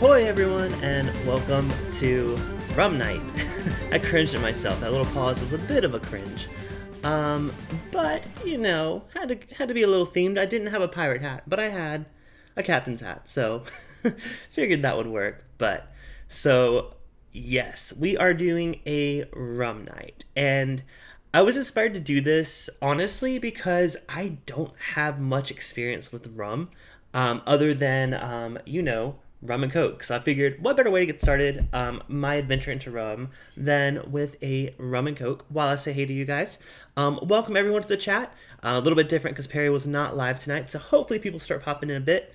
Ahoy everyone, and welcome to Rum Night. I cringed at myself. That little pause was a bit of a cringe. But you know, had to be a little themed. I didn't have a pirate hat, but I had a captain's hat, so figured that would work. But so yes, we are doing a rum night, and I was inspired to do this honestly because I don't have much experience with rum, other than rum and coke. So I figured, what better way to get started my adventure into rum than with a rum and coke while I say hey to you guys. Welcome everyone to the chat. A little bit different because Perry was not live tonight, so hopefully people start popping in a bit.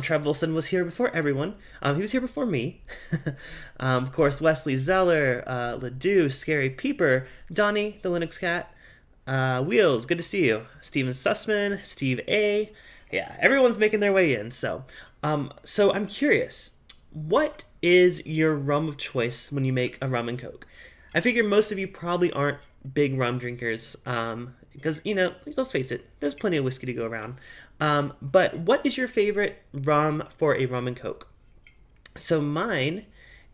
Trev Wilson was here before everyone. He was here before me. Of course, Wesley Zeller, Ledoux, Scary Peeper, Donnie, the Linux Cat, Wheels, good to see you. Steven Sussman, Steve A. Yeah, everyone's making their way in. So I'm curious, what is your rum of choice when you make a rum and coke? I figure most of you probably aren't big rum drinkers, because, let's face it, there's plenty of whiskey to go around. But what is your favorite rum for a rum and coke? So mine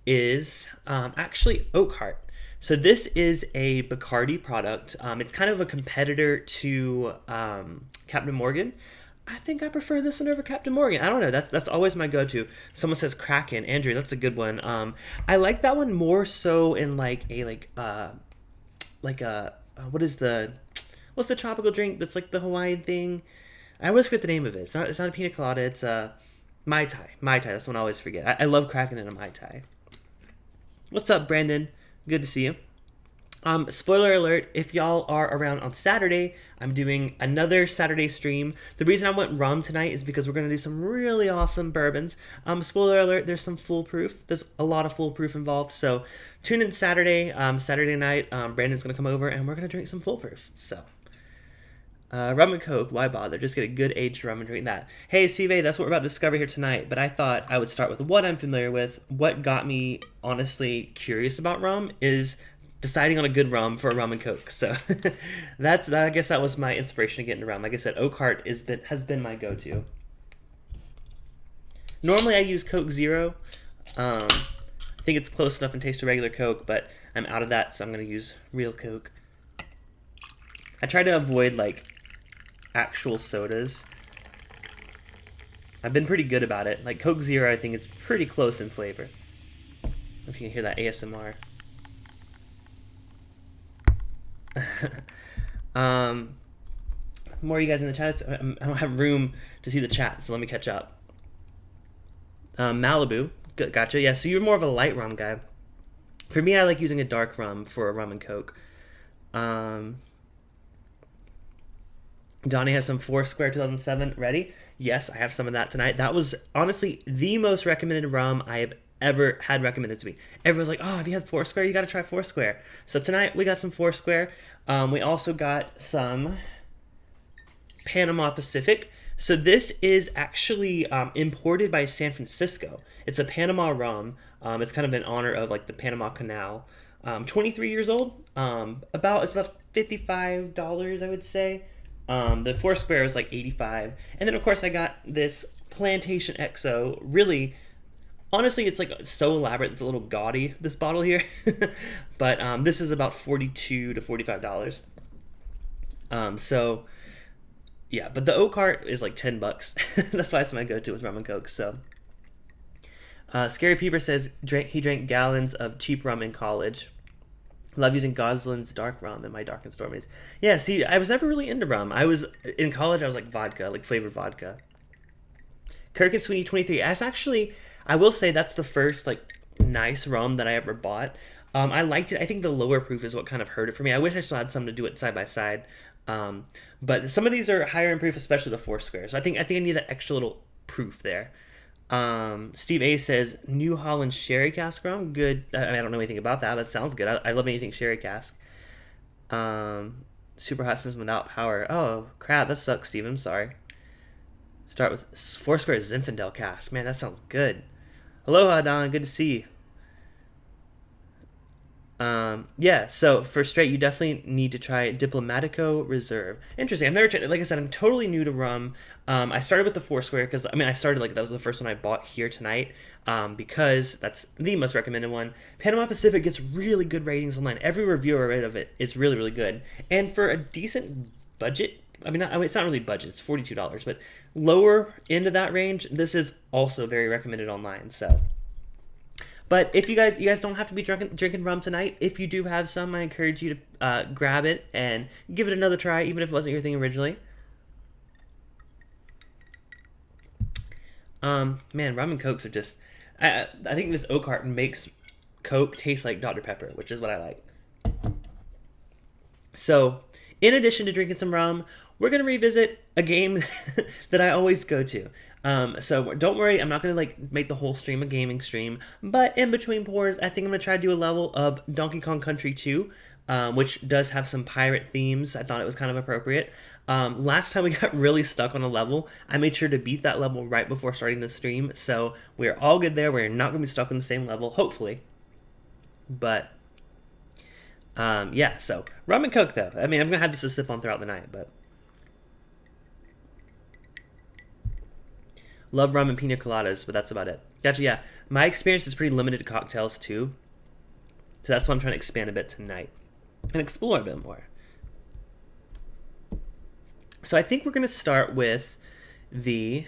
is actually Oakhart. So this is a Bacardi product. It's kind of a competitor to Captain Morgan. I think I prefer this one over Captain Morgan. I don't know. That's always my go-to. Someone says Kraken. Andrew, that's a good one. I like that one more so in what's the tropical drink that's like the Hawaiian thing? I always forget the name of it. It's not a pina colada. It's a Mai Tai. Mai Tai. That's one I always forget. I love Kraken in a Mai Tai. What's up, Brandon? Good to see you. Spoiler alert, if y'all are around on Saturday, I'm doing another Saturday stream. The reason I went rum tonight is because we're going to do some really awesome bourbons. Spoiler alert, there's some foolproof. There's a lot of foolproof involved. So tune in Saturday night. Brandon's going to come over and we're going to drink some foolproof. So rum and coke, why bother? Just get a good aged rum and drink that. Hey, Steve, that's what we're about to discover here tonight. But I thought I would start with what I'm familiar with. What got me honestly curious about rum is deciding on a good rum for a rum and coke. So I guess that was my inspiration to get into rum. Like I said, Oakhart has been my go-to. Normally I use Coke Zero. I think it's close enough in taste to regular Coke, but I'm out of that, so I'm going to use real Coke. I try to avoid actual sodas. I've been pretty good about it. Like Coke Zero, I think it's pretty close in flavor. If you can hear that ASMR. More of you guys in the chat. I don't have room to see the chat, so let me catch up. Malibu, gotcha. Yeah, so you're more of a light rum guy. For me, I like using a dark rum for a rum and coke. Donnie has some Foursquare 2007 ready. Yes, I have some of that tonight. That was honestly the most recommended rum I have ever had recommended to me. Everyone's like, oh, have you had Foursquare? You got to try Foursquare. So tonight we got some Foursquare. We also got some Panama Pacific. So this is actually imported by San Francisco. It's a Panama rum. It's kind of in honor of the Panama Canal. 23 years old. It's about $55, I would say. The Foursquare is $85. And then of course I got this Plantation XO. Really, honestly, it's so elaborate, it's a little gaudy, this bottle here. But this is about $42 to $45. So yeah, but the Oakhart is $10. That's why it's my go-to with rum and coke. So Scary Peeper says he drank gallons of cheap rum in college. Love using Goslin's dark rum in my dark and stormies. Yeah, see, I was never really into rum. In college, I was vodka, flavored vodka. Kirk and Sweeney 23. I will say that's the first nice rum that I ever bought. I liked it. I think the lower proof is what kind of hurt it for me. I wish I still had some to do it side by side. But some of these are higher in proof, especially the Foursquare. So I think I need that extra little proof there. Steve A says New Holland sherry cask rum. Good. I don't know anything about that. That sounds good. I love anything sherry cask. Super hot system without power. Oh crap, that sucks, Steve. I'm sorry. Start with Foursquare Zinfandel cask. Man, that sounds good. Aloha, Don. Good to see you. Yeah, so for straight, you definitely need to try Diplomatico Reserve. Interesting. I've never tried it. Like I said, I'm totally new to rum. I started with the Foursquare because I started like that was the first one I bought here tonight. Because that's the most recommended one. Panama Pacific gets really good ratings online. Every review I read of it is really, really good. And for a decent budget, it's not really budget. It's $42, but lower end of that range, this is also very recommended online. So. But if you guys don't have to be drinking rum tonight. If you do have some, I encourage you to grab it and give it another try, even if it wasn't your thing originally. Man, rum and cokes are just. I think this oak heart makes Coke taste like Dr Pepper, which is what I like. So, in addition to drinking some rum, we're gonna revisit a game that I always go to. So don't worry, I'm not gonna like make the whole stream a gaming stream, but in between pours, I think I'm gonna try to do a level of Donkey Kong Country 2, which does have some pirate themes. I thought it was kind of appropriate. Last time we got really stuck on a level, I made sure to beat that level right before starting the stream, so we're all good there. We're not gonna be stuck on the same level, hopefully. But yeah, so rum and coke though. I'm gonna have this to sip on throughout the night, but love rum and pina coladas, but that's about it. Gotcha. Yeah, my experience is pretty limited to cocktails too, so that's why I'm trying to expand a bit tonight and explore a bit more. So I think we're gonna start with the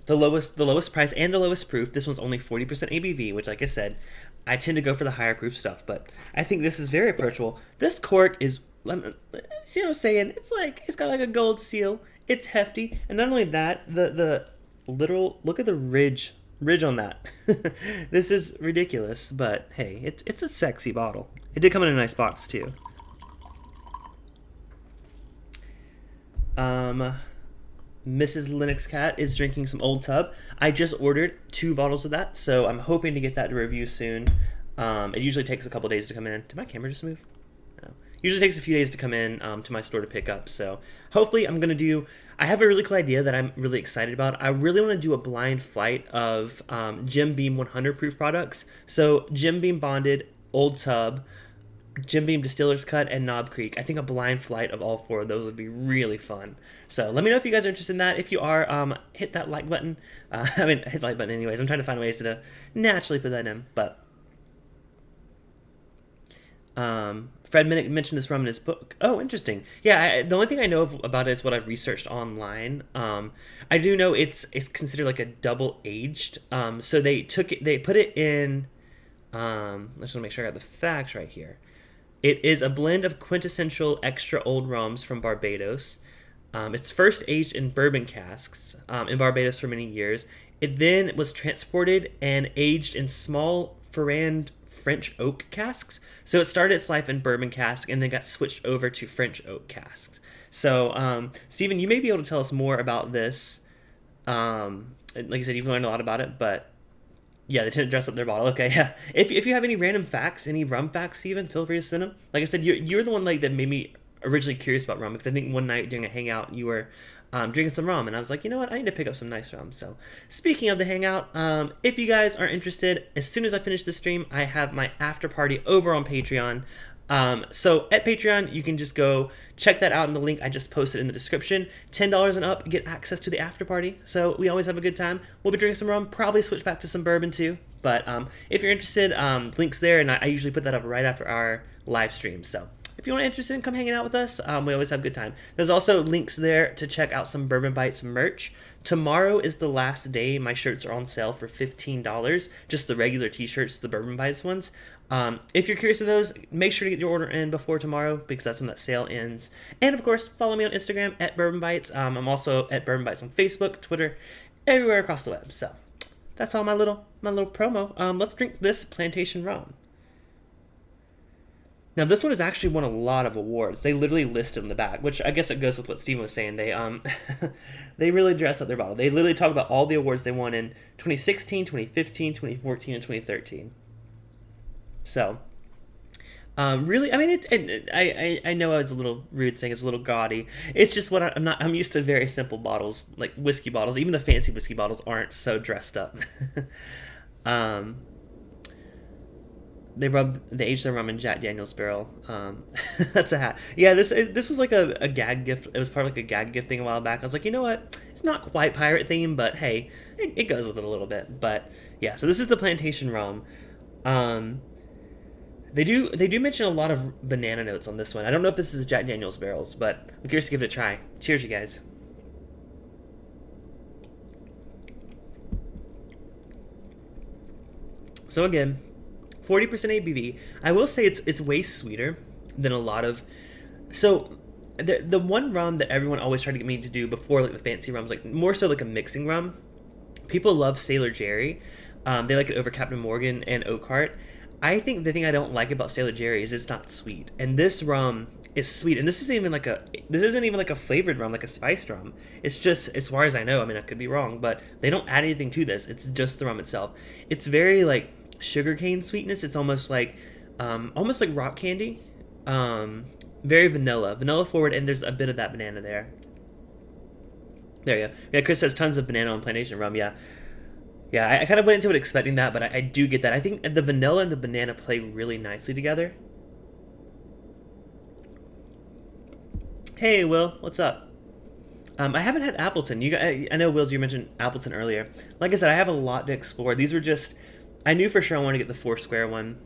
lowest price and the lowest proof. This one's only 40% ABV, which, like I said, I tend to go for the higher proof stuff, but I think this is very approachable. This cork is, see what I'm saying? It's got like a gold seal. It's hefty, and not only that, the literal look at the ridge on that. This is ridiculous, but hey, it's a sexy bottle. It did come in a nice box too. Mrs. Linux Cat is drinking some Old Tub. I just ordered 2 bottles of that, so I'm hoping to get that to review soon. It usually takes a couple days to come in. Did my camera just move? No. Usually takes a few days to come in to my store to pick up, so hopefully I'm going to do... I have a really cool idea that I'm really excited about. I really want to do a blind flight of Jim Beam 100 proof products. So Jim Beam Bonded, Old Tub, Jim Beam Distiller's Cut, and Knob Creek. I think a blind flight of all 4 of those would be really fun. So let me know if you guys are interested in that. If you are, hit that like button. Hit the like button anyways. I'm trying to find ways to naturally put that in. But Fred Minnick mentioned this rum in his book. Oh, interesting. Yeah, the only thing I know about it is what I've researched online. I do know it's considered like a double aged. So they put it in. I just want to make sure I got the facts right here. It is a blend of quintessential extra old rums from Barbados. It's first aged in bourbon casks in Barbados for many years. It then was transported and aged in small Ferrand French oak casks. So it started its life in bourbon cask and then got switched over to French oak casks. So, Stephen, you may be able to tell us more about this. Like I said, you've learned a lot about it, but yeah, they tend to dress up their bottle. Okay, yeah. If you have any random facts, any rum facts, Stephen, feel free to send them. Like I said, you're the one like that made me originally curious about rum, because I think one night during a hangout you were drinking some rum, and I was like, you know what, I need to pick up some nice rum. So speaking of the hangout, if you guys are interested, as soon as I finish the stream, I have my after party over on Patreon. So at Patreon, you can just go check that out in the link I just posted in the description. $10 and up, get access to the after party. So we always have a good time. We'll be drinking some rum, probably switch back to some bourbon too. But if you're interested, links there, and I usually put that up right after our live stream. So if you want to interested in come hanging out with us, we always have a good time. There's also links there to check out some Bourbon Bites merch. Tomorrow is the last day my shirts are on sale for $15. Just the regular t-shirts, the Bourbon Bites ones. If you're curious of those, make sure to get your order in before tomorrow, because that's when that sale ends. And of course, follow me on Instagram at Bourbon Bites. I'm also at Bourbon Bites on Facebook, Twitter, everywhere across the web. So that's all my little promo. Let's drink this Plantation rum. Now, this one has actually won a lot of awards. They literally listed on the back, which I guess it goes with what Steven was saying. They they really dress up their bottle. They literally talk about all the awards they won in 2016, 2015, 2014, and 2013. So, really, I mean, I know I was a little rude saying it's a little gaudy. It's just what I'm used to very simple bottles, like whiskey bottles. Even the fancy whiskey bottles aren't so dressed up. they aged their rum in Jack Daniel's barrel. That's a hat. Yeah, this was like a gag gift. It was part of like a gag gift thing a while back. I was like, you know what? It's not quite pirate theme, but hey, it goes with it a little bit. But yeah, so this is the Plantation rum. They do mention a lot of banana notes on this one. I don't know if this is Jack Daniel's barrels, but I'm curious to give it a try. Cheers, you guys. So again, 40% ABV. I will say it's way sweeter than a lot of. So the one rum that everyone always tried to get me to do before, like the fancy rums, like more so like a mixing rum. People love Sailor Jerry. They like it over Captain Morgan and Oakhart. I think the thing I don't like about Sailor Jerry is it's not sweet, and this rum is sweet. And this isn't even like a flavored rum, like a spiced rum. It's just, as far as I know, I mean, I could be wrong, but they don't add anything to this. It's just the rum itself. It's very like sugarcane sweetness. It's almost like rock candy. Very vanilla forward, and there's a bit of that banana there. There you go. Yeah, Chris says tons of banana on Plantation rum. Yeah, I kind of went into it expecting that, but I do get that. I think the vanilla and the banana play really nicely together. Hey, Will, what's up? I haven't had Appleton. I know, Wills, you mentioned Appleton earlier. Like I said, I have a lot to explore. These were just, I knew for sure I wanted to get the Foursquare one.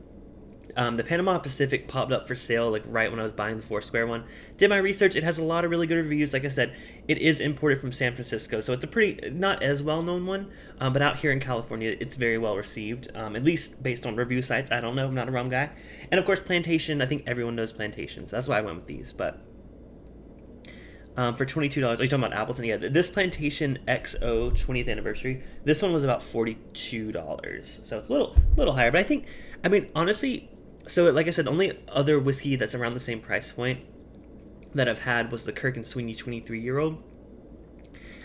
The Panama Pacific popped up for sale like right when I was buying the Foursquare one. Did my research. It has a lot of really good reviews. Like I said, it is imported from San Francisco, so it's a pretty, not as well-known one, but out here in California, it's very well received, at least based on review sites. I don't know. I'm not a rum guy. And of course, Plantation. I think everyone knows Plantation, so that's why I went with these. But for $22, are you talking about Appleton? Yeah, this Plantation XO 20th anniversary, this one was about $42, so it's a little higher. But I mean, honestly, so like I said, the only other whiskey that's around the same price point that I've had was the Kirk and Sweeney 23-year-old.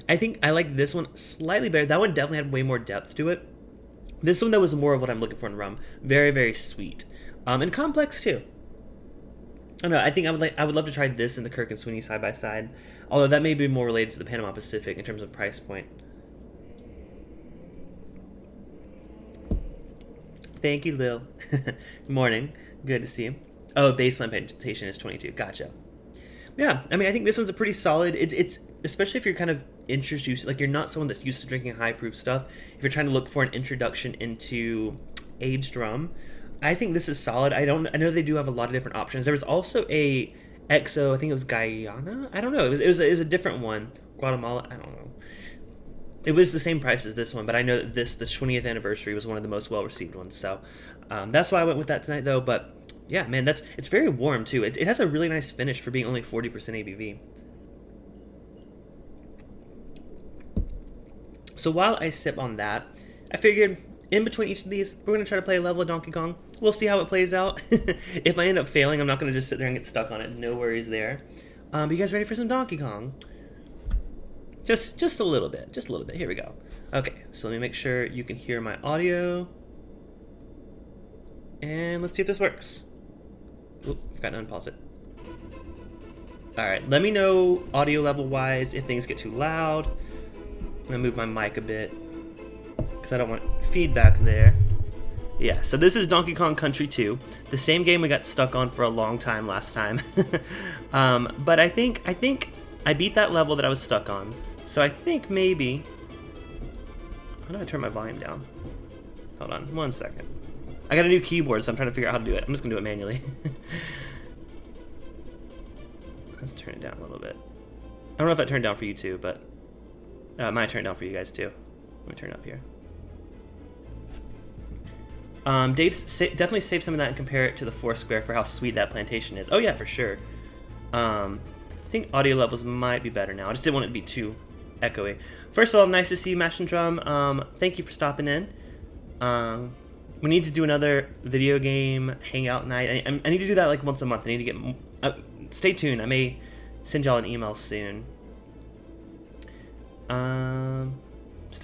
I think I like this one slightly better. That one definitely had way more depth to it. This one, that was more of what I'm looking for in rum. Very, very sweet, and complex too. I don't know. I think I would love to try this and the Kirk and Sweeney side by side. Although that may be more related to the Panama Pacific in terms of price point. Thank you, Lil. Good morning. Good to see you. Oh, baseline Plantation is 22. Gotcha. Yeah, I mean, I think this one's a pretty solid. It's especially if you're kind of introduced, like you're not someone that's used to drinking high proof stuff. If you're trying to look for an introduction into aged rum, I think this is solid. I know they do have a lot of different options. There was also a XO, I think it was Guyana. I don't know. It was a different one. Guatemala. I don't know. It was the same price as this one, but I know that the 20th anniversary was one of the most well-received ones. So that's why I went with that tonight, though. But yeah, man, it's very warm, too. It has a really nice finish for being only 40% ABV. So while I sip on that, I figured in between each of these, we're going to try to play a level of Donkey Kong. We'll see how it plays out. If I end up failing, I'm not going to just sit there and get stuck on it. No worries there. But you guys ready for some Donkey Kong? Just a little bit. Just a little bit. Here we go. Okay, so let me make sure you can hear my audio. And let's see if this works. Oop, forgot to unpause it. Alright, let me know audio level wise if things get too loud. I'm going to move my mic a bit because I don't want feedback there. Yeah, so this is Donkey Kong Country 2, the same game we got stuck on for a long time last time. But I think I beat that level that I was stuck on. So I think maybe... How do I turn my volume down? Hold on, 1 second. I got a new keyboard, so I'm trying to figure out how to do it. I'm just going to do it manually. Let's turn it down a little bit. I don't know if that turned down for you too, but... it might turn down for you guys too. Let me turn it up here. Definitely save some of that and compare it to the Foursquare for how sweet that Plantation is. Oh yeah, for sure. I think audio levels might be better now. I just didn't want it to be too echoey. First of all, nice to see you, Mash and Drum. Thank you for stopping in. We need to do another video game hangout night. I need to do that like once a month. I need to get... stay tuned. I may send y'all an email soon.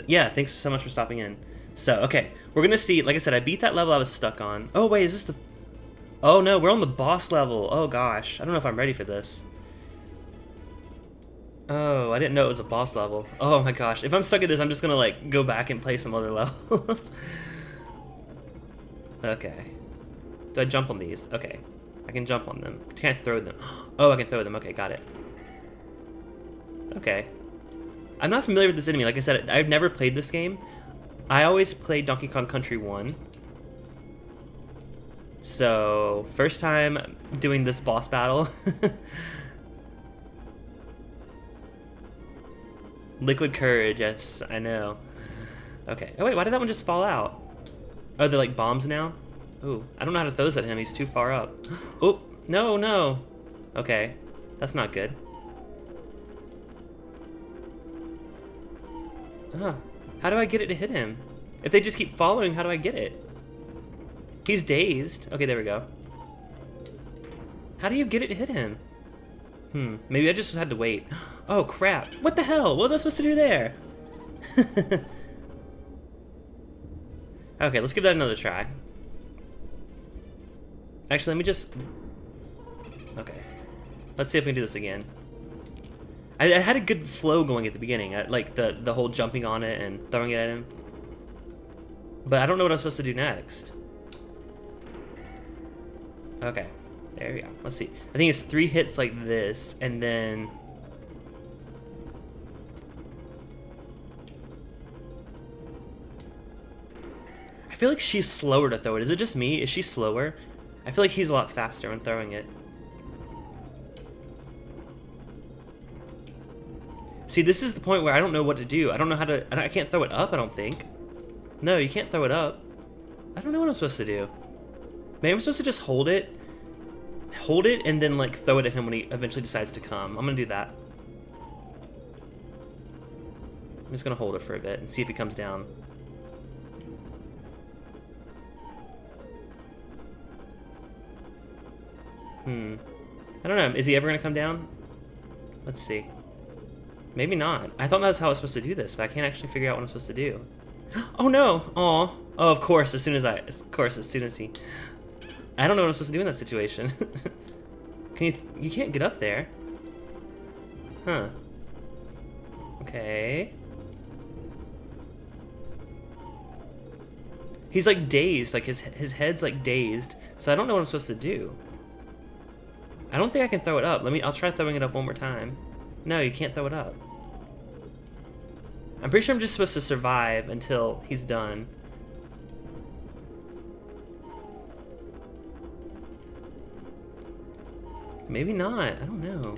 Yeah, thanks so much for stopping in. So, okay, we're gonna see, like I said, I beat that level I was stuck on. Oh, wait, is this the... Oh, no, we're on the boss level. Oh, gosh, I don't know if I'm ready for this. Oh, I didn't know it was a boss level. Oh, my gosh, if I'm stuck at this, I'm just gonna, like, go back and play some other levels. Okay. Do I jump on these? Okay. I can jump on them. Can I throw them? Oh, I can throw them. Okay, got it. Okay. I'm not familiar with this enemy. Like I said, I've never played this game. I always played Donkey Kong Country 1. So, first time doing this boss battle. Liquid Courage, yes, I know. Okay. Oh wait, why did that one just fall out? Oh, they're like bombs now? Ooh, I don't know how to throw those at him. He's too far up. Oh, no, no. Okay, that's not good. How do I get it to hit him? If they just keep following, how do I get it? He's dazed. Okay, there we go. How do you get it to hit him? Maybe I just had to wait. Oh, crap. What the hell? What was I supposed to do there? Okay, let's give that another try. Actually, let me just... Okay. Let's see if we can do this again. I had a good flow going at the beginning. Like the whole jumping on it and throwing it at him. But I don't know what I'm supposed to do next. Okay. There we go. Let's see. I think it's 3 hits like this, and then... I feel like she's slower to throw it. Is it just me? Is she slower? I feel like he's a lot faster when throwing it. See, this is the point where I don't know what to do. I don't know how to... I can't throw it up, I don't think. No, you can't throw it up. I don't know what I'm supposed to do. Maybe I'm supposed to just hold it. Hold it and then, like, throw it at him when he eventually decides to come. I'm gonna do that. I'm just gonna hold it for a bit and see if he comes down. I don't know. Is he ever gonna come down? Let's see. Maybe not. I thought that was how I was supposed to do this, but I can't actually figure out what I'm supposed to do. Oh no! Aw. Oh, of course, as soon as he... I don't know what I'm supposed to do in that situation. You can't get up there. Huh. Okay. He's like dazed, like his head's like dazed, so I don't know what I'm supposed to do. I don't think I can throw it up. I'll try throwing it up one more time. No, you can't throw it up. I'm pretty sure I'm just supposed to survive until he's done. Maybe not. I don't know.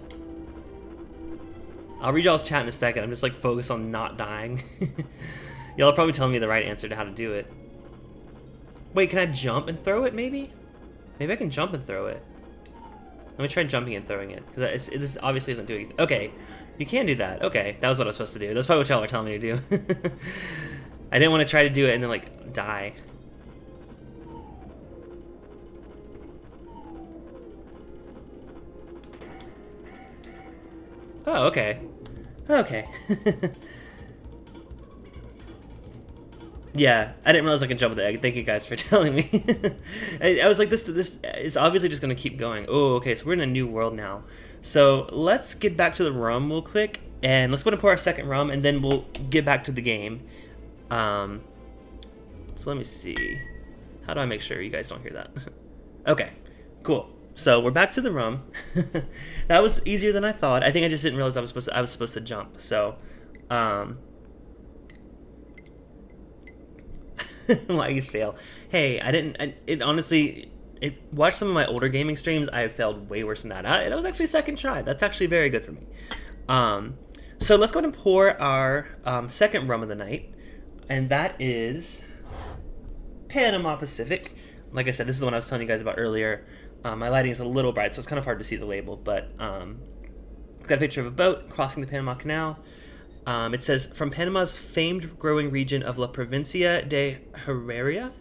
I'll read y'all's chat in a second. I'm just like focused on not dying. Y'all are probably telling me the right answer to how to do it. Wait, can I jump and throw it maybe? Maybe I can jump and throw it. Let me try jumping and throwing it, because this obviously isn't doing anything. Okay, you can do that. Okay, that was what I was supposed to do. That's probably what y'all are telling me to do. I didn't want to try to do it and then, like, die. Oh, okay. Okay. Yeah, I didn't realize I could jump with the egg. Thank you guys for telling me. I was like, this is obviously just going to keep going. Oh, okay, so we're in a new world now. So let's get back to the rum real quick, and let's go and pour our second rum, and then we'll get back to the game. So let me see. How do I make sure you guys don't hear that? Okay, cool. So we're back to the rum. That was easier than I thought. I think I just didn't realize I was supposed to jump. So, why you fail? Hey, it honestly, watch some of my older gaming streams. I failed way worse than that. That was actually second try. That's actually very good for me. So let's go ahead and pour our second rum of the night, and that is Panama Pacific. Like I said, this is the one I was telling you guys about earlier. My lighting is a little bright, so it's kind of hard to see the label, but it's got a picture of a boat crossing the Panama Canal. It says, from Panama's famed growing region of La Provincia de Herrera,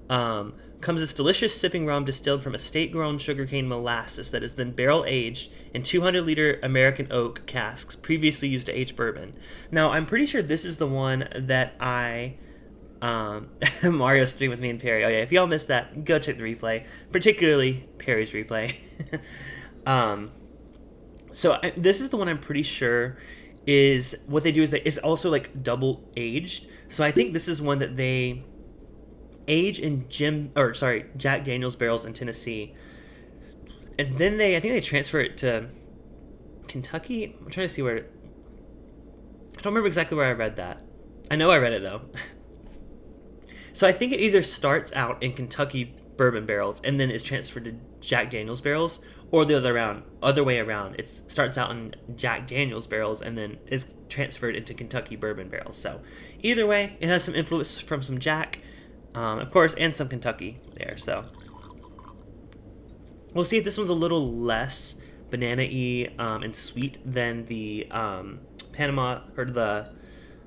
comes this delicious sipping rum distilled from estate-grown sugarcane molasses that is then barrel-aged in 200-liter American oak casks previously used to age bourbon. Now, I'm pretty sure this is the one that Mario streamed with me and Perry. Oh yeah, if y'all missed that, go check the replay, particularly Perry's replay. This is the one I'm pretty sure is what they do is it's also like double aged. So I think this is one that they age in Jack Daniel's barrels in Tennessee, and then I think they transfer it to Kentucky. I'm trying to see where. I don't remember exactly where I read that. I know I read it though. So I think it either starts out in Kentucky bourbon barrels and then is transferred to Jack Daniel's barrels, or the other way around. It starts out in Jack Daniel's barrels and then is transferred into Kentucky bourbon barrels. So either way, it has some influence from some Jack, of course, and some Kentucky there. So we'll see if this one's a little less banana-y and sweet than the Panama or the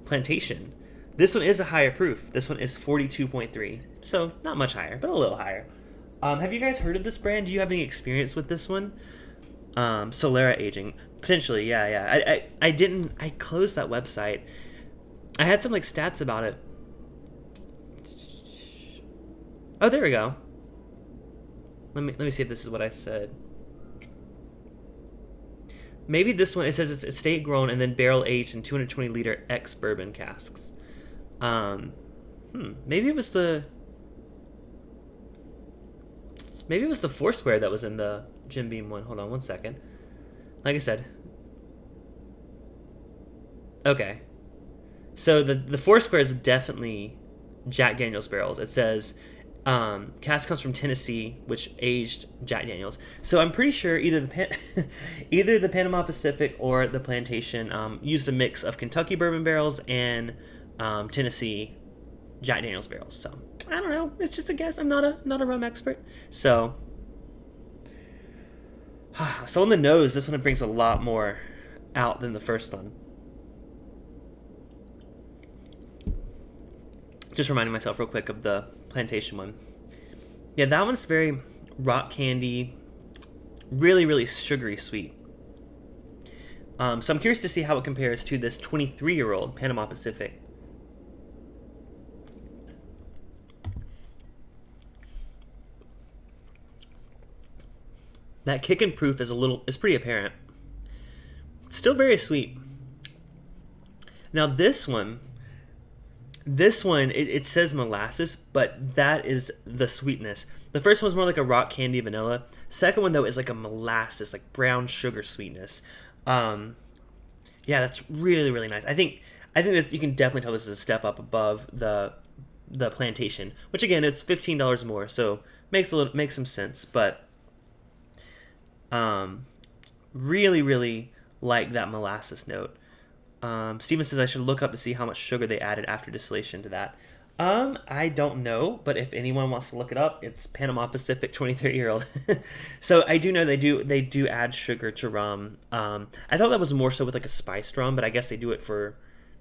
Plantation. This one is a higher proof. This one is 42.3. So not much higher, but a little higher. Have you guys heard of this brand? Do you have any experience with this one? Solera aging. Potentially, yeah. I closed that website. I had some like stats about it. Oh, there we go. Let me see if this is what I said. Maybe this one, it says it's estate grown and then barrel aged in 220 liter ex bourbon casks. Maybe it was the Foursquare that was in the Jim Beam one. Hold on one second. Like I said. Okay. So the Foursquare is definitely Jack Daniel's barrels. It says cask comes from Tennessee, which aged Jack Daniel's. So I'm pretty sure either the Panama Pacific or the Plantation used a mix of Kentucky bourbon barrels and Tennessee Jack Daniel's barrels. So I don't know. It's just a guess. I'm not a rum expert. So on the nose, this one brings a lot more out than the first one. Just reminding myself real quick of the Plantation one. Yeah, that one's very rock candy, really, really sugary sweet. So I'm curious to see how it compares to this 23-year-old Panama Pacific. That kick and proof is pretty apparent. Still very sweet. Now this one, it says molasses, but that is the sweetness. The first one's more like a rock candy vanilla. Second one though is like a molasses, like brown sugar sweetness. Yeah, that's really, really nice. I think this, you can definitely tell this is a step up above the Plantation, which again, it's $15 more, so makes some sense. But really, really like that molasses note. Steven says I should look up to see how much sugar they added after distillation to that. I don't know, but if anyone wants to look it up, it's Panama Pacific 23-year-old. So I do know they do add sugar to rum. I thought that was more so with like a spiced rum, but I guess they do it for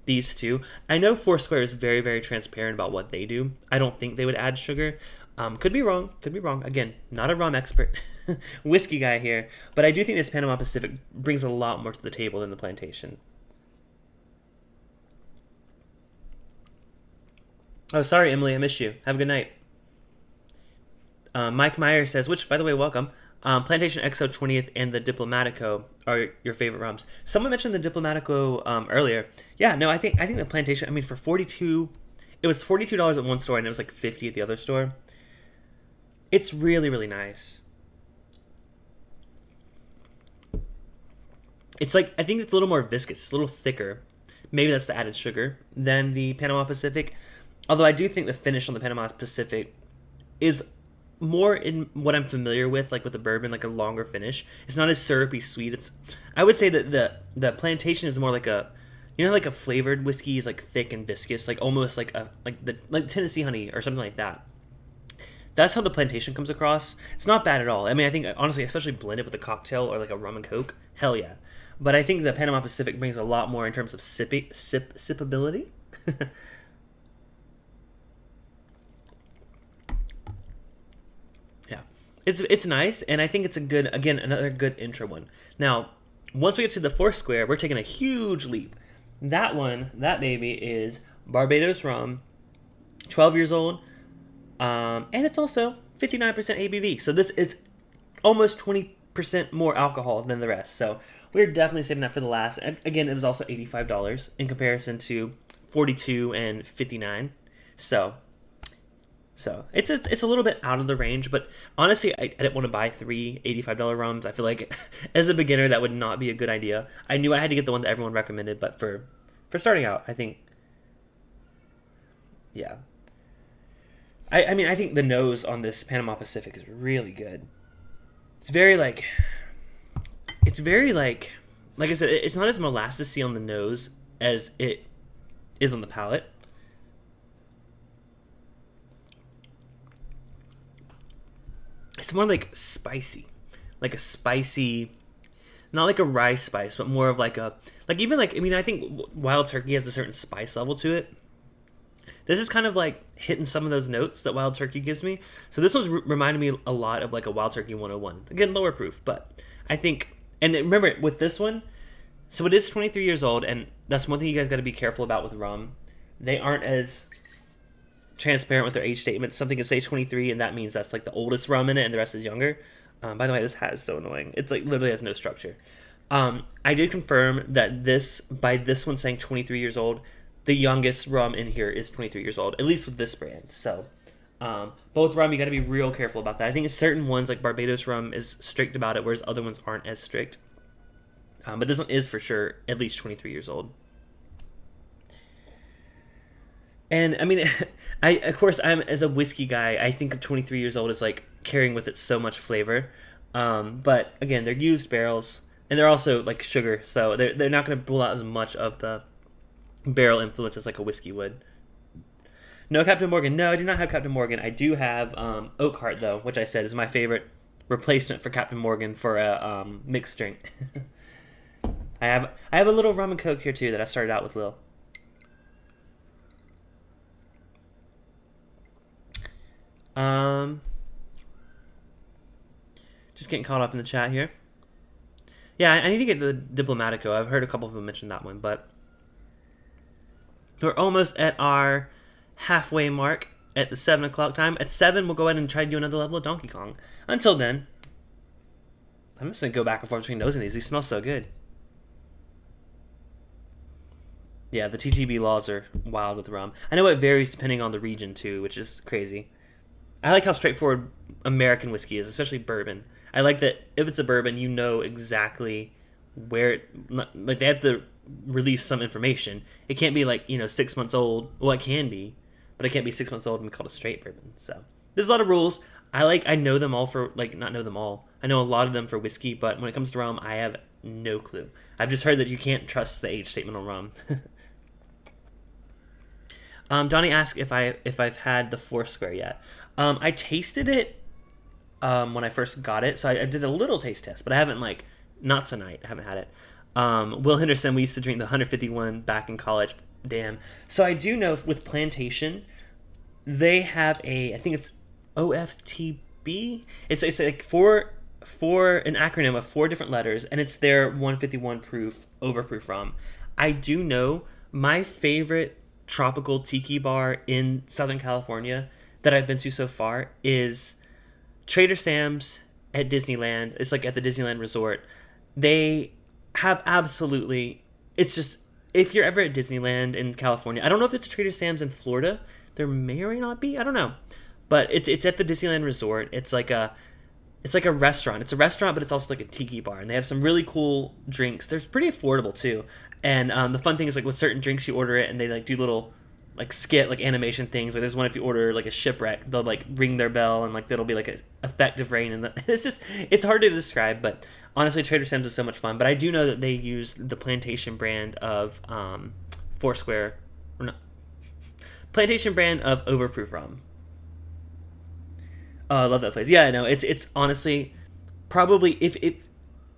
these two. I know Foursquare is very, very transparent about what they do. I don't think they would add sugar. Could be wrong. Again, not a rum expert, whiskey guy here, but I do think this Panama Pacific brings a lot more to the table than the Plantation. Oh, sorry, Emily, I missed you. Have a good night. Mike Meyer says, which, by the way, welcome. Plantation XO 20th and the Diplomatico are your favorite rums. Someone mentioned the Diplomatico earlier. Yeah, no, I think the Plantation. I mean, for $42, it was $42 at one store and it was like $50 at the other store. It's really, really nice. It's like, I think it's a little more viscous, it's a little thicker. Maybe that's the added sugar than the Panama Pacific. Although I do think the finish on the Panama Pacific is more in what I'm familiar with, like with the bourbon, like a longer finish. It's not as syrupy sweet. I would say that the Plantation is more like a, like a flavored whiskey is like thick and viscous, like almost like Tennessee honey or something like that. That's how the Plantation comes across. It's not bad at all. I mean, I think honestly, especially blended with a cocktail or like a rum and coke, hell yeah. But I think the Panama Pacific brings a lot more in terms of sippability. Yeah, it's nice, and I think it's another good intro one. Now, once we get to the Foursquare, we're taking a huge leap. That baby is Barbados rum, 12 years old, and it's also 59% ABV. So this is almost 20% more alcohol than the rest. So we're definitely saving that for the last. Again, it was also $85 in comparison to $42 and $59. So So it's a little bit out of the range, but honestly, I didn't want to buy three $85 rums. I feel like as a beginner that would not be a good idea. I knew I had to get the one that everyone recommended, but for starting out, I think yeah. I mean I think the nose on this Panama Pacific is really good. It's very like it's very like I said, it's not as molassesy on the nose as it is on the palate. It's more like a spicy, not like a rye spice, but more of like a like even like I mean I think wild turkey has a certain spice level to it. This is kind of like hitting some of those notes that wild turkey gives me. So this one's reminded me a lot of like a wild turkey 101. Again, lower proof, but I think and remember with this one, so it is 23 years old, and that's one thing you guys got to be careful about with rum. They aren't as transparent with their age statements. Something can say 23, and that means that's like the oldest rum in it, and the rest is younger. By the way, this hat is so annoying. It's like literally has no structure. I did confirm that by this one saying 23 years old, the youngest rum in here is 23 years old, at least with this brand. So, both rum, you got to be real careful about that. I think certain ones, like Barbados rum, is strict about it, whereas other ones aren't as strict. But this one is for sure at least 23 years old. And I mean, of course, I'm as a whiskey guy, I think of 23 years old as like carrying with it so much flavor. But again, they're used barrels, and they're also like sugar, so they're not going to pull out as much of the barrel influence as like a whiskey would. No Captain Morgan. No, I do not have Captain Morgan. I do have Oakhart though, which I said is my favorite replacement for Captain Morgan for a mixed drink. I have a little rum and coke here too that I started out with Lil. Just getting caught up in the chat here. Yeah, I need to get the Diplomatico. I've heard a couple of them mention that one, but we're almost at our halfway mark at the 7 o'clock time. At 7, we'll go ahead and try to do another level of Donkey Kong. Until then, I'm just going to go back and forth between those and these. These smell so good. Yeah, the TTB laws are wild with rum. I know it varies depending on the region, too, which is crazy. I like how straightforward American whiskey is, especially bourbon. I like that if it's a bourbon, you know exactly where like they have to release some information. It can't be like 6 months old. Well, it can be, but it can't be 6 months old and be called a straight bourbon. So there's a lot of rules. I know them all for not know them all. I know a lot of them for whiskey, but when it comes to rum, I have no clue. I've just heard that you can't trust the age statement on rum. Donnie asked if I've had the Foursquare yet. I tasted it when I first got it, so I did a little taste test, but I haven't not tonight. I haven't had it. Will Henderson, we used to drink the 151 back in college. Damn. So I do know with Plantation, they have I think it's OFTB. It's like four an acronym of 4 different letters, and it's their 151 proof overproof rum. I do know my favorite tropical tiki bar in Southern California that I've been to so far is Trader Sam's at Disneyland. It's like at the Disneyland Resort. They have it's just, if you're ever at Disneyland in California, I don't know if it's Trader Sam's in Florida. There may or may not be. I don't know. But it's at the Disneyland Resort. It's like a restaurant. It's a restaurant, but it's also like a tiki bar. And they have some really cool drinks. They're pretty affordable too. And the fun thing is with certain drinks, you order it and they do little skit animation things. There's one if you order a shipwreck, they'll ring their bell and it'll be an effective rain, and it's hard to describe, but honestly Trader Sam's is so much fun. But I do know that they use the Plantation brand of Foursquare, or not, Plantation brand of overproof rum. Oh, I love that place. Yeah, I know, it's honestly probably, if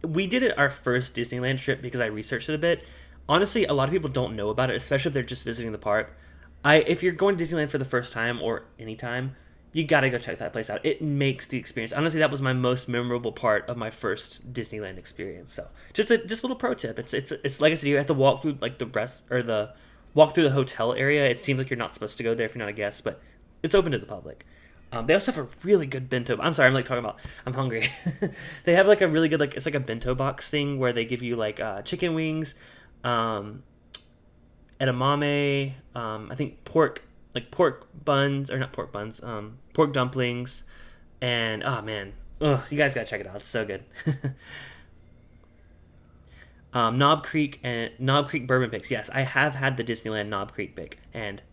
we did it our first Disneyland trip because I researched it a bit. Honestly, a lot of people don't know about it, especially if they're just visiting the park. If you're going to Disneyland for the first time or any time, you gotta go check that place out. It makes the experience. Honestly, that was my most memorable part of my first Disneyland experience. So just a little pro tip. It's like I said, you have to walk through walk through the hotel area. It seems like you're not supposed to go there if you're not a guest, but it's open to the public. They also have a really good bento. I'm sorry, I'm hungry. They have a really good it's like a bento box thing where they give you chicken wings, edamame, I think pork like pork buns, or not pork buns, pork dumplings, and oh man, ugh, you guys gotta check it out. It's so good. Knob Creek bourbon picks. Yes, I have had the Disneyland Knob Creek pick, and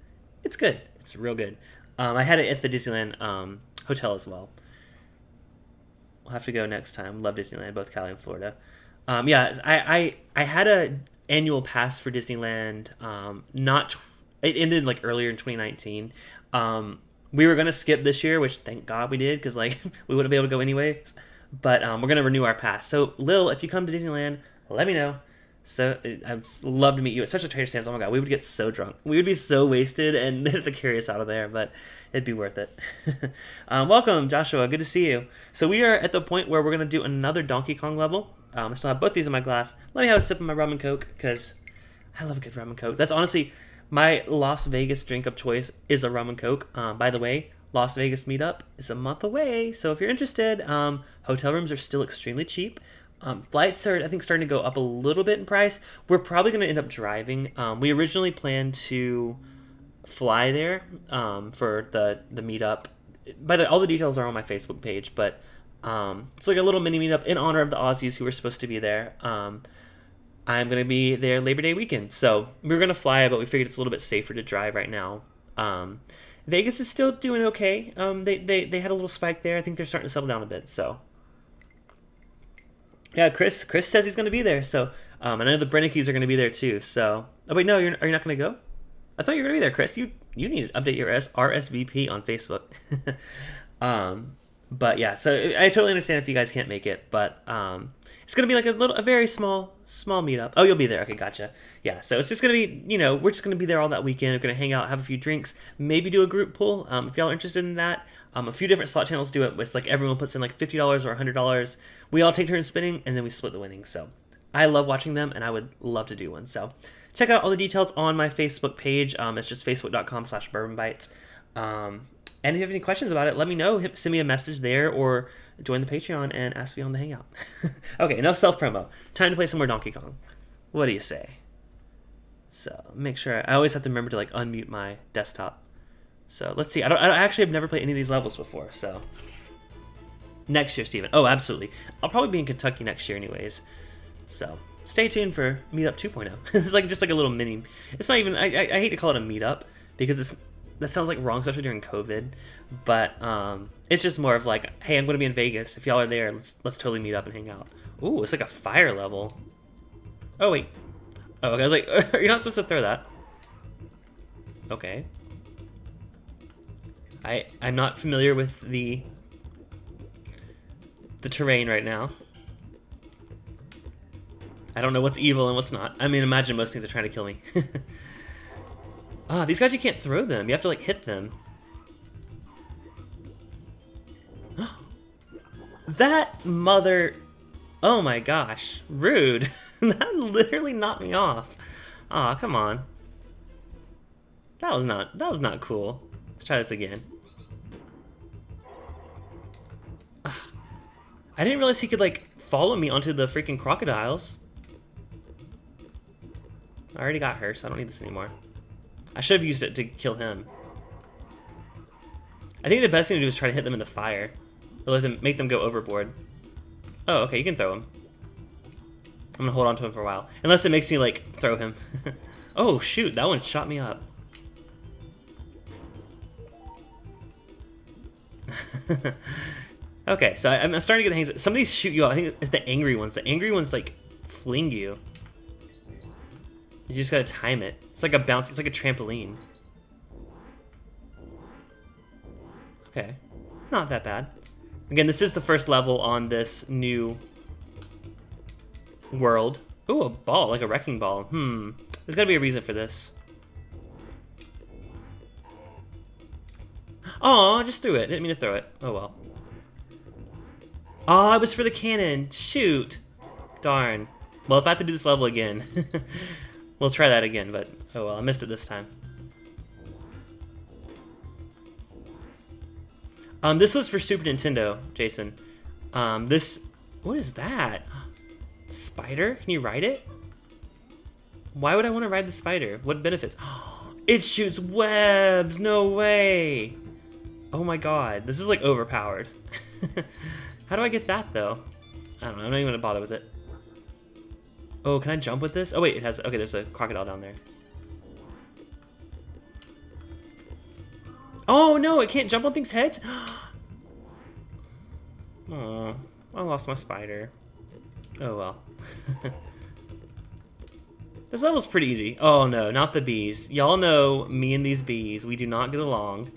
it's good. It's real good. I had it at the Disneyland hotel as well. We'll have to go next time. Love Disneyland, both Cali and Florida. Yeah, I had a annual pass for Disneyland. It ended like earlier in 2019. We were gonna skip this year, which thank God we did, because like we wouldn't be able to go anyway. But we're gonna renew our pass. So Lil, if you come to Disneyland, let me know. So I'd love to meet you, especially Trader Sam's. Oh my God, we would get so drunk. We would be so wasted and hit the Curious out of there, but it'd be worth it. Welcome, Joshua. Good to see you. So we are at the point where we're going to do another Donkey Kong level. I still have both these in my glass. Let me have a sip of my rum and Coke, because I love a good rum and Coke. That's honestly my Las Vegas drink of choice is a rum and Coke. By the way, Las Vegas meetup is a month away, so if you're interested, hotel rooms are still extremely cheap. Flights are, I think, starting to go up a little bit in price. We're probably going to end up driving. We originally planned to fly there for the meetup. By the way, all the details are on my Facebook page, but it's like a little mini meetup in honor of the Aussies who were supposed to be there. I'm going to be there Labor Day weekend, so we were going to fly, but we figured it's a little bit safer to drive right now. Vegas is still doing okay. They had a little spike there. I think they're starting to settle down a bit, so... Yeah, Chris says he's going to be there, so I know the Brennickys are going to be there too. So, oh wait, no, are you not going to go? I thought you were going to be there, Chris. You need to update your RSVP on Facebook. But yeah, so I totally understand if you guys can't make it, but it's going to be like a very small meetup. Oh, you'll be there. Okay, gotcha. Yeah, so it's just going to be, we're just going to be there all that weekend. We're going to hang out, have a few drinks, maybe do a group pool if y'all are interested in that. A few different slot channels do it. It's like everyone puts in like $50 or $100. We all take turns spinning, and then we split the winnings. So I love watching them, and I would love to do one. So check out all the details on my Facebook page. It's just facebook.com/bourbonbites. And if you have any questions about it, let me know. Send me a message there or join the Patreon and ask me on the Hangout. Okay, enough self-promo. Time to play some more Donkey Kong. What do you say? So make sure. I always have to remember to like unmute my desktop. So let's see. I actually have never played any of these levels before. So next year, Steven. Oh, absolutely. I'll probably be in Kentucky next year, anyways. So stay tuned for Meetup 2.0. It's like just like a little mini. It's not even. I hate to call it a meetup because that sounds like wrong, especially during COVID. But it's just more of like, hey, I'm going to be in Vegas. If y'all are there, let's totally meet up and hang out. Ooh, it's like a fire level. Oh wait. Oh, okay. I was like, you're not supposed to throw that. Okay. I'm not familiar with the terrain right now. I don't know what's evil and what's not. I mean, imagine most things are trying to kill me. These guys, you can't throw them. You have to, like, hit them. That mother... Oh my gosh. Rude. That literally knocked me off. Aw, come on. That was not cool. Let's try this again. I didn't realize he could, like, follow me onto the freaking crocodiles. I already got her, so I don't need this anymore. I should have used it to kill him. I think the best thing to do is try to hit them in the fire. Or make them go overboard. Oh, okay, you can throw him. I'm gonna hold on to him for a while. Unless it makes me, like, throw him. Oh, shoot, that one shot me up. Okay, so I'm starting to get the hang of it. Some of these shoot you off. I think it's the angry ones. The angry ones, like, fling you. You just gotta time it. It's like a bounce. It's like a trampoline. Okay. Not that bad. Again, this is the first level on this new world. Ooh, a ball. Like a wrecking ball. There's gotta be a reason for this. Oh, I just threw it. Didn't mean to throw it. Oh, well. Oh, it was for the cannon. Shoot. Darn. Well, if I have to do this level again, we'll try that again, but oh well, I missed it this time. This was for Super Nintendo, Jason. What is that? Spider? Can you ride it? Why would I want to ride the spider? What benefits? It shoots webs. No way. Oh my god. This is like overpowered. How do I get that though? I don't know. I'm not even gonna bother with it. Oh, can I jump with this? Oh wait, it has. Okay, there's a crocodile down there. Oh no, it can't jump on things' heads. Oh, I lost my spider. Oh well. This level's pretty easy. Oh no, not the bees. Y'all know me and these bees. We do not get along.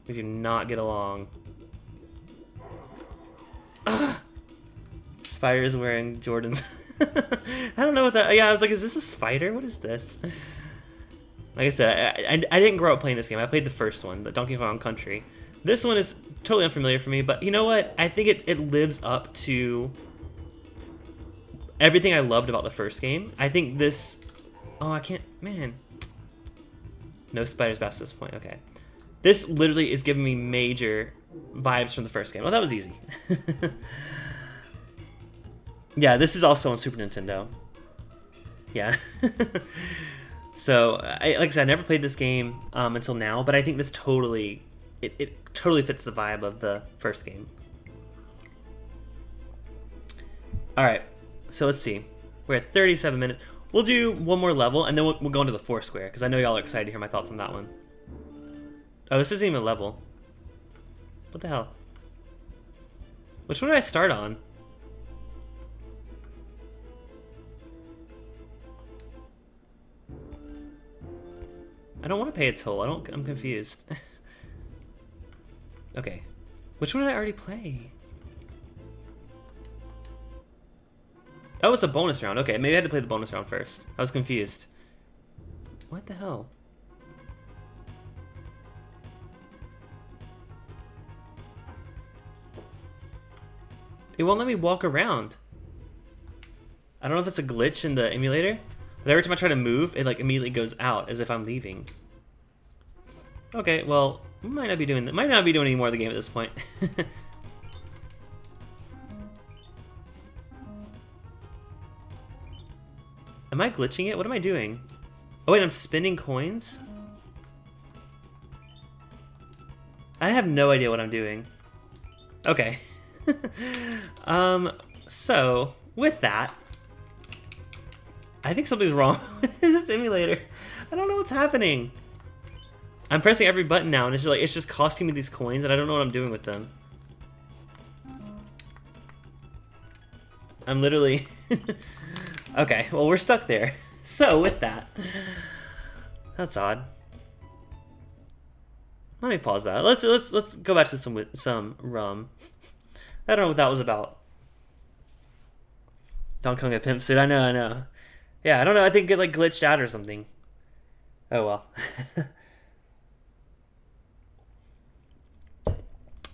We do not get along. Ugh. Spider is wearing Jordans. I don't know what that... Yeah, I was like, is this a spider? What is this? Like I said, I didn't grow up playing this game. I played the first one, the Donkey Kong Country. This one is totally unfamiliar for me, but you know what? I think it lives up to everything I loved about the first game. I think this... Oh, I can't... Man. No spiders past this point. Okay. This literally is giving me major vibes from the first game. Oh, that was easy. Yeah, this is also on Super Nintendo. Yeah. So, like I said, I never played this game until now, but I think this totally... It totally fits the vibe of the first game. Alright, so let's see. We're at 37 minutes. We'll do one more level, and then we'll go into the Foursquare, because I know y'all are excited to hear my thoughts on that one. Oh, this isn't even a level. What the hell? Which one did I start on? I don't want to pay a toll. I'm confused. Okay. Which one did I already play? Oh, it's a bonus round. Okay, maybe I had to play the bonus round first. I was confused. What the hell? It won't let me walk around. I don't know if it's a glitch in the emulator, but every time I try to move, it like immediately goes out as if I'm leaving. Okay, well, might not be doing any more of the game at this point. Am I glitching it? What am I doing? Oh wait, I'm spinning coins? I have no idea what I'm doing. Okay. So, with that, I think something's wrong with this emulator. I don't know what's happening. I'm pressing every button now, and it's just costing me these coins, and I don't know what I'm doing with them. I'm literally... Okay, well, we're stuck there. So, with that... That's odd. Let me pause that. Let's go back to some rum. I don't know what that was about. Donkey Kong a pimp suit. I know. Yeah, I don't know. I think it like glitched out or something. Oh well.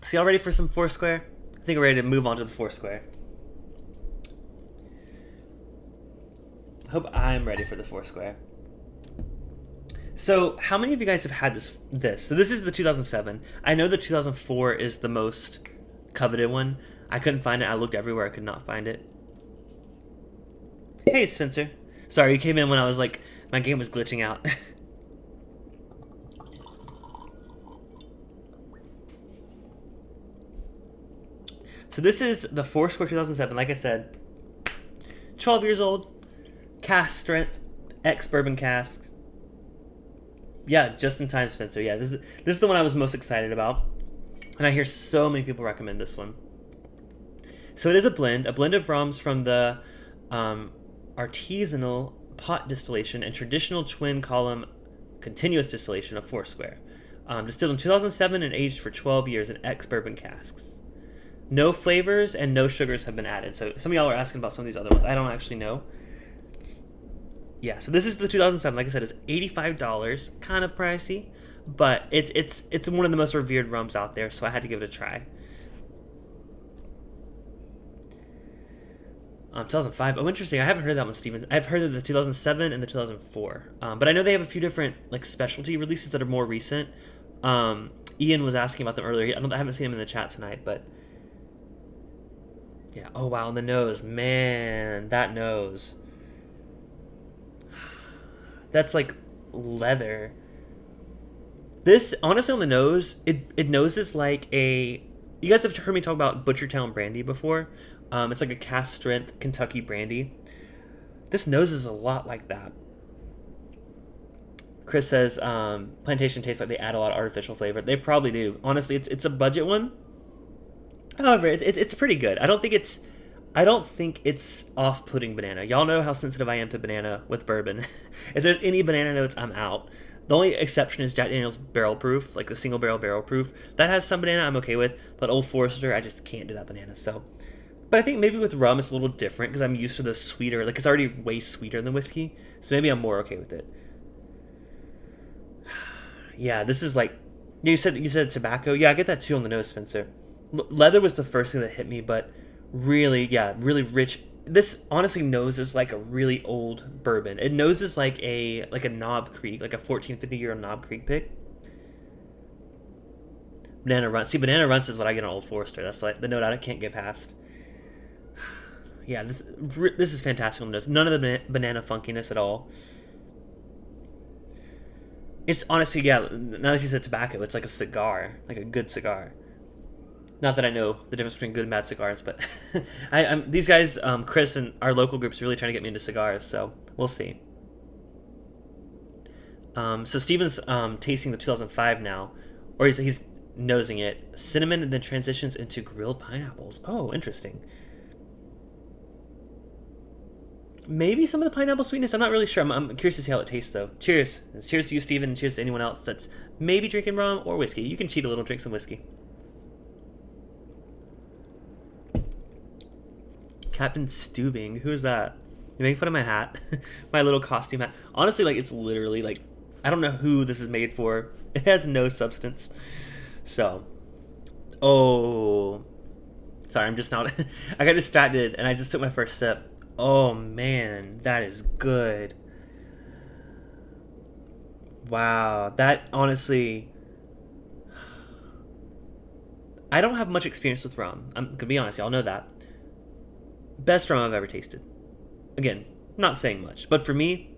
So y'all ready for some Foursquare? I think we're ready to move on to the Foursquare. I hope I'm ready for the Foursquare. So, how many of you guys have had this? So this is the 2007. I know the 2004 is the most coveted one. I couldn't find it. I looked everywhere. I could not find it. Hey, Spencer. Sorry, you came in when I was like, my game was glitching out. So this is the Foursquare 2007. Like I said, 12 years old, cask strength, ex-bourbon casks. Yeah, just in time, Spencer. Yeah, this is the one I was most excited about. And I hear so many people recommend this one. So it is a blend of rums from the artisanal pot distillation and traditional twin column continuous distillation of Foursquare. Distilled in 2007 and aged for 12 years in ex-bourbon casks. No flavors and no sugars have been added. So some of y'all are asking about some of these other ones. I don't actually know. Yeah, so this is the 2007. Like I said, it's $85, kind of pricey, but it's one of the most revered rums out there, so I had to give it a try. 2005. Oh, interesting. I haven't heard that one, Steven. I've heard of the 2007 and the 2004, but I know they have a few different like specialty releases that are more recent. Ian was asking about them earlier. I haven't seen him in the chat tonight, but yeah. Oh wow, and the nose, man, that nose. That's like leather. This, honestly, on the nose, it noses like a... You guys have heard me talk about Butchertown brandy before. It's like a cast strength Kentucky brandy. This noses a lot like that. Chris says Plantation tastes like they add a lot of artificial flavor. They probably do. Honestly, it's a budget one. However, it's pretty good. I don't think it's off-putting banana. Y'all know how sensitive I am to banana with bourbon. If there's any banana notes, I'm out. The only exception is Jack Daniel's Barrel Proof, like the single barrel proof. That has some banana I'm okay with, but Old Forester, I just can't do that banana. So, but I think maybe with rum it's a little different because I'm used to the sweeter, like it's already way sweeter than whiskey. So maybe I'm more okay with it. Yeah, this is like you said tobacco. Yeah, I get that too on the nose, Spencer. Leather was the first thing that hit me, but really, yeah, really rich. This honestly noses like a really old bourbon. It noses like a Knob Creek, like a 1450-year Knob Creek pick. Banana Runts. See, Banana Runts is what I get on Old Forester. That's like the note I can't get past. Yeah, this is fantastic on the nose. None of the banana funkiness at all. It's honestly, yeah, now that you said tobacco, it's like a cigar, like a good cigar. Not that I know the difference between good and bad cigars, but these guys, Chris and our local group's really trying to get me into cigars, so we'll see. So Steven's tasting the 2005 now, or he's nosing it. Cinnamon and then transitions into grilled pineapples. Oh, interesting. Maybe some of the pineapple sweetness. I'm not really sure. I'm curious to see how it tastes, though. Cheers. And cheers to you, Steven, and cheers to anyone else that's maybe drinking rum or whiskey. You can cheat a little, drink some whiskey. Captain Stubing. Who's that? You making fun of my hat? My little costume hat. Honestly, like, it's literally, like, I don't know who this is made for. It has no substance. So. Oh. Sorry, I'm just not... I got distracted, and I just took my first sip. Oh, man. That is good. Wow. That, honestly... I don't have much experience with rum. I'm going to be honest. Y'all know that. Best rum I've ever tasted. Again, not saying much. But for me,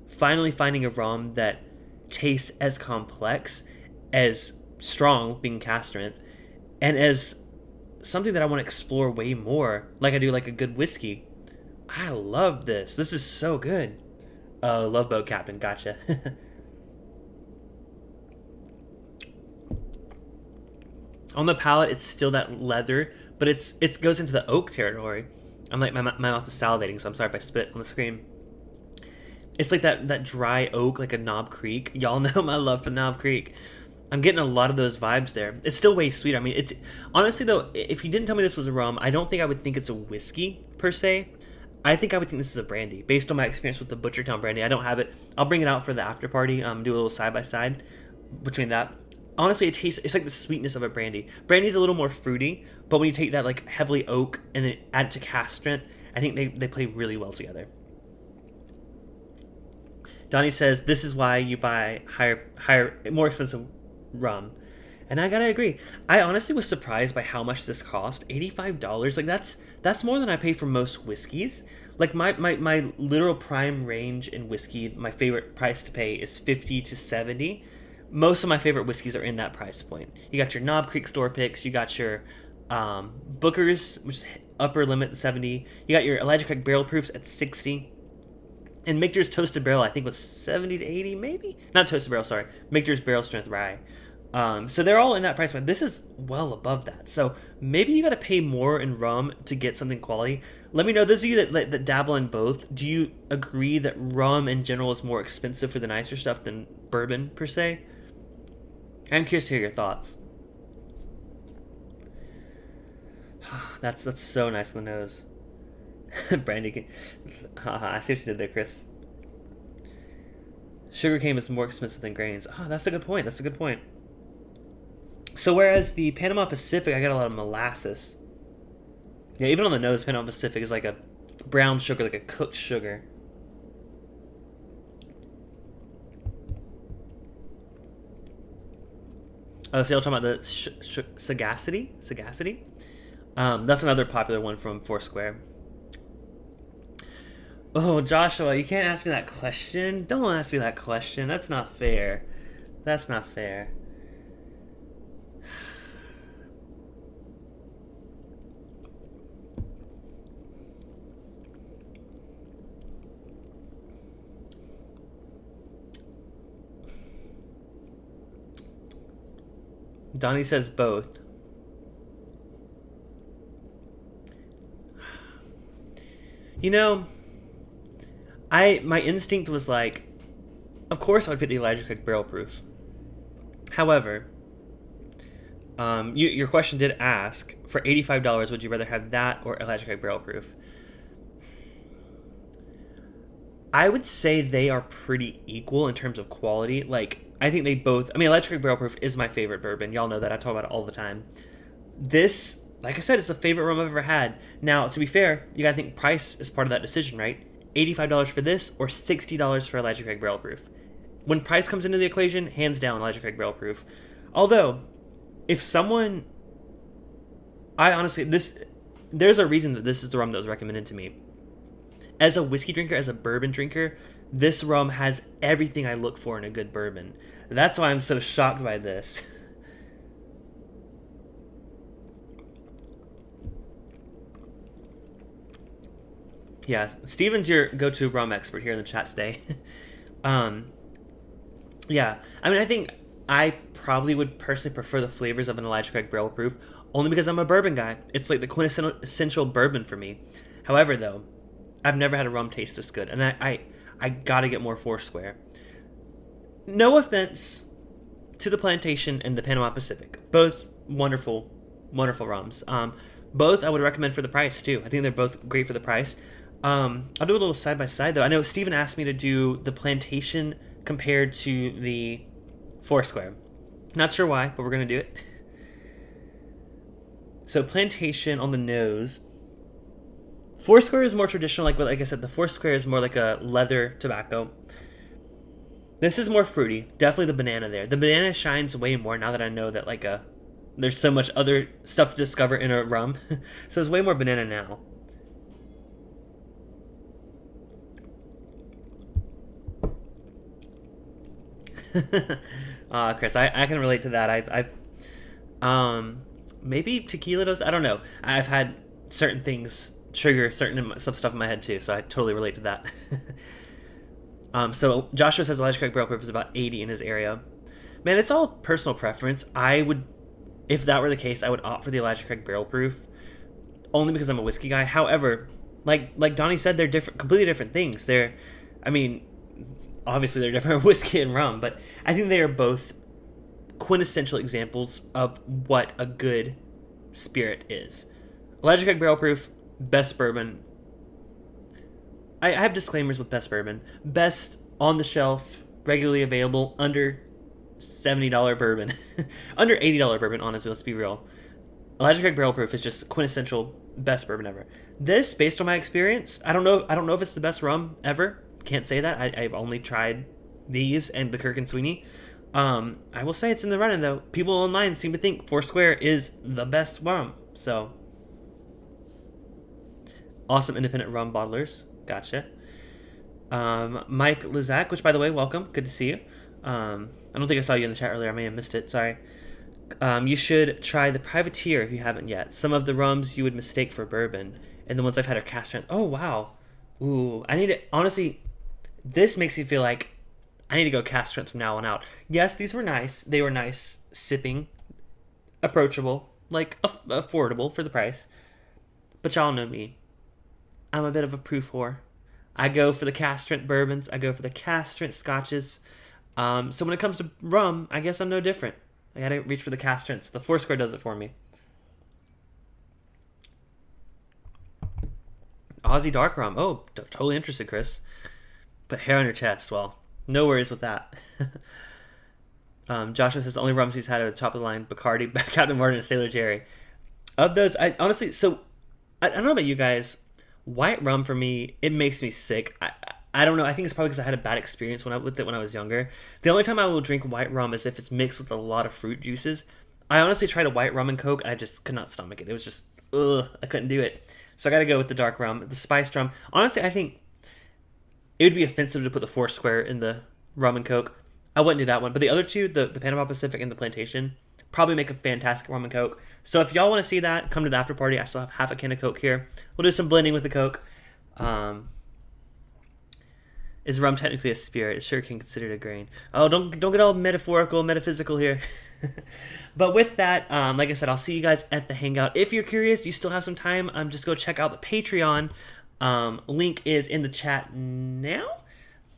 finally finding a rum that tastes as complex, as strong, being cast strength, and as something that I want to explore way more, like I do like a good whiskey. I love this. This is so good. Love Boat Captain. Gotcha. On the palate, it's still that leather, but it goes into the oak territory. I'm like, my mouth is salivating, so I'm sorry if I spit on the screen. It's like that dry oak, like a Knob Creek. Y'all know my love for Knob Creek. I'm getting a lot of those vibes there. It's still way sweeter. I mean, it's honestly though, if you didn't tell me this was a rum, I don't think I would think it's a whiskey per se. I think I would think this is a brandy based on my experience with the Butchertown brandy. I don't have it. I'll bring it out for the after party. Do a little side by side between that. Honestly, it's like the sweetness of a brandy. Brandy's a little more fruity, but when you take that like heavily oak and then add it to cast strength, I think they play really well together. Donnie says this is why you buy higher, more expensive rum, and I gotta agree. I honestly was surprised by how much this cost. $85. Like that's more than I pay for most whiskeys. Like my literal prime range in whiskey, my favorite price to pay is $50 to $70. Most of my favorite whiskeys are in that price point. You got your Knob Creek store picks. You got your Booker's, which is upper limit at 70. You got your Elijah Craig barrel proofs at 60. And Michter's Toasted Barrel, I think, was 70 to 80, maybe? Not Toasted Barrel, sorry. Michter's Barrel Strength Rye. So they're all in that price point. This is well above that. So maybe you got to pay more in rum to get something quality. Let me know, those of you that dabble in both, do you agree that rum in general is more expensive for the nicer stuff than bourbon, per se? I'm curious to hear your thoughts. That's so nice on the nose. Brandy, I see what you did there, Chris. Sugarcane is more expensive than grains. Oh, that's a good point. That's a good point. So whereas the Panama Pacific, I got a lot of molasses. Yeah, even on the nose, Panama Pacific is like a brown sugar, like a cooked sugar. Oh, so you're talking about the Sagacity? Sagacity? That's another popular one from Foursquare. Oh, Joshua, you can't ask me that question. Don't ask me that question. That's not fair. That's not fair. Donnie says both. You know, my instinct was like, of course I would pick the Elijah Craig barrel proof. However, your question did ask for $85. Would you rather have that or Elijah Craig barrel proof? I would say they are pretty equal in terms of quality. Like, I think they both. I mean, Elijah Craig barrel proof is my favorite bourbon. Y'all know that. I talk about it all the time. This, like I said, it's the favorite rum I've ever had. Now, to be fair, you gotta think price is part of that decision, right? $85 for this or $60 for Elijah Craig barrel proof. When price comes into the equation, hands down Elijah Craig barrel proof. Although, if someone, I honestly, there's a reason that this is the rum that was recommended to me. As a whiskey drinker, as a bourbon drinker, this rum has everything I look for in a good bourbon. That's why I'm so shocked by this. Yeah, Steven's your go-to rum expert here in the chat today. um, yeah, I mean, I think I probably would personally prefer the flavors of an Elijah Craig barrel proof, only because I'm a bourbon guy. It's like the quintessential bourbon for me. However, though, I've never had a rum taste this good, and I gotta get more Foursquare. No offense to the Plantation and the Panama Pacific, both wonderful, wonderful rums. Both I would recommend for the price too. I think they're both great for the price. I'll do a little side by side though. I know Steven asked me to do the Plantation compared to the Foursquare. Not sure why, but we're gonna do it. So Plantation on the nose. Foursquare is more traditional, like I said, the Foursquare is more like a leather tobacco. This is more fruity. Definitely the banana there. The banana shines way more now that I know that there's so much other stuff to discover in a rum. So there's way more banana now. Chris, I can relate to that. Maybe tequila does. I don't know. I've had certain things trigger certain some stuff in my head too, so I totally relate to that. So Joshua says Elijah Craig barrel proof is about 80 in his area. Man, it's all personal preference. I would, if that were the case, I would opt for the Elijah Craig barrel proof, only because I'm a whiskey guy. However, like Donnie said, they're different, completely different things. I mean, obviously they're different whiskey and rum, but I think they are both quintessential examples of what a good spirit is. Elijah Craig barrel proof, best bourbon. I have disclaimers with best bourbon. Best on the shelf, regularly available, under $70 bourbon. Under $80 bourbon, honestly, let's be real. Elijah Craig barrel proof is just quintessential best bourbon ever. This, based on my experience, I don't know if it's the best rum ever. Can't say that. I've only tried these and the Kirk and Sweeney. I will say it's in the running though. People online seem to think Foursquare is the best rum. So awesome independent rum bottlers. Gotcha. Mike Lizak, which by the way, welcome. Good to see you. I don't think I saw you in the chat earlier. I may have missed it. Sorry. You should try the Privateer if you haven't yet. Some of the rums you would mistake for bourbon, and the ones I've had are cast strength. Oh wow. Ooh, I need to honestly. This makes me feel like I need to go cast strength from now on out. Yes, these were nice. They were nice, sipping, approachable, affordable for the price. But y'all know me. I'm a bit of a proof whore. I go for the cast strength bourbons. I go for the cast strength scotches. So when it comes to rum, I guess I'm no different. I gotta reach for the cast strengths. The Foursquare does it for me. Aussie dark rum. Oh, totally interested, Chris. But hair on your chest. Well, no worries with that. Joshua says the only rums he's had are the top of the line: Bacardi, Captain Morgan, and Sailor Jerry. Of those, I honestly, I don't know about you guys. White rum for me, it makes me sick. I don't know. I think it's probably because I had a bad experience with it when I was younger. The only time I will drink white rum is if it's mixed with a lot of fruit juices. I honestly tried a white rum and Coke, and I just could not stomach it. It was just, ugh, I couldn't do it. So I got to go with the dark rum, the spiced rum. Honestly, I think it would be offensive to put the Foursquare in the rum and coke. I wouldn't do that one. But the other two, the Panama Pacific and the Plantation, probably make a fantastic rum and coke. So if y'all want to see that, come to the after party. I still have half a can of coke here. We'll do some blending with the coke. Is rum technically a spirit? It sure can consider it a grain. Oh, don't get all metaphorical, metaphysical here. But with that, like I said, I'll see you guys at the hangout. If you're curious, you still have some time. Just go check out the Patreon. Link is in the chat now.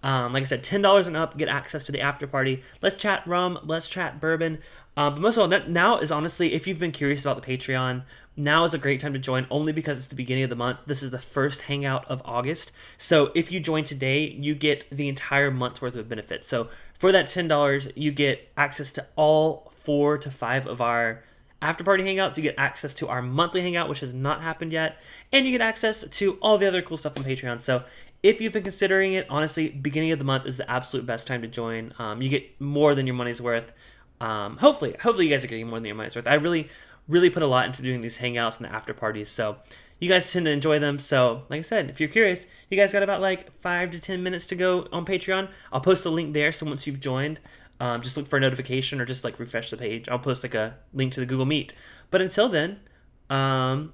Like I said, $10 and up, get access to the after party. Let's chat rum, let's chat bourbon. But most of all, that now is honestly, if you've been curious about the Patreon, now is a great time to join, only because it's the beginning of the month. This is the first hangout of August. So if you join today, you get the entire month's worth of benefits. So for that $10, you get access to all 4 to 5 of our after party hangouts. You get access to our monthly hangout, which has not happened yet. And you get access to all the other cool stuff on Patreon. So if you've been considering it, honestly, beginning of the month is the absolute best time to join. You get more than your money's worth. Hopefully you guys are getting more than your money's worth. I really put a lot into doing these hangouts and the after parties, so you guys tend to enjoy them. So like I said, if you're curious, you guys got about like 5 to 10 minutes to go on Patreon. I'll post a link there, so once you've joined, just look for a notification or just like refresh the page. I'll post like a link to the Google Meet. But until then, I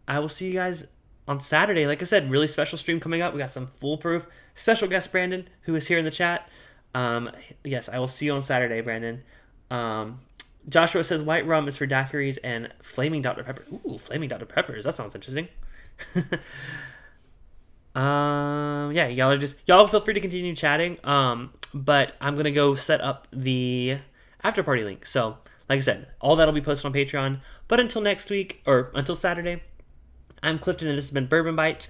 will see you guys on Saturday. Like I said, really special stream coming up. We got some foolproof special guest Brandon, who is here in the chat. Yes, I will see you on Saturday, Brandon. Joshua says white rum is for daiquiris and flaming Dr. Pepper. Ooh, flaming Dr. Peppers. That sounds interesting. Yeah, y'all feel free to continue chatting. But I'm gonna go set up the after party link. So, like I said, all that'll be posted on Patreon. But until next week, or until Saturday, I'm Clifton, and this has been Bourbon Bites.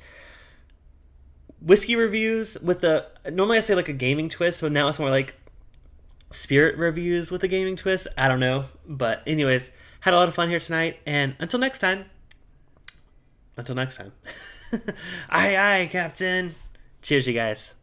Whiskey reviews with normally I say like a gaming twist, but now it's more like spirit reviews with a gaming twist. I don't know. But anyways, had a lot of fun here tonight. And until next time. Aye, aye, Captain. Cheers, you guys.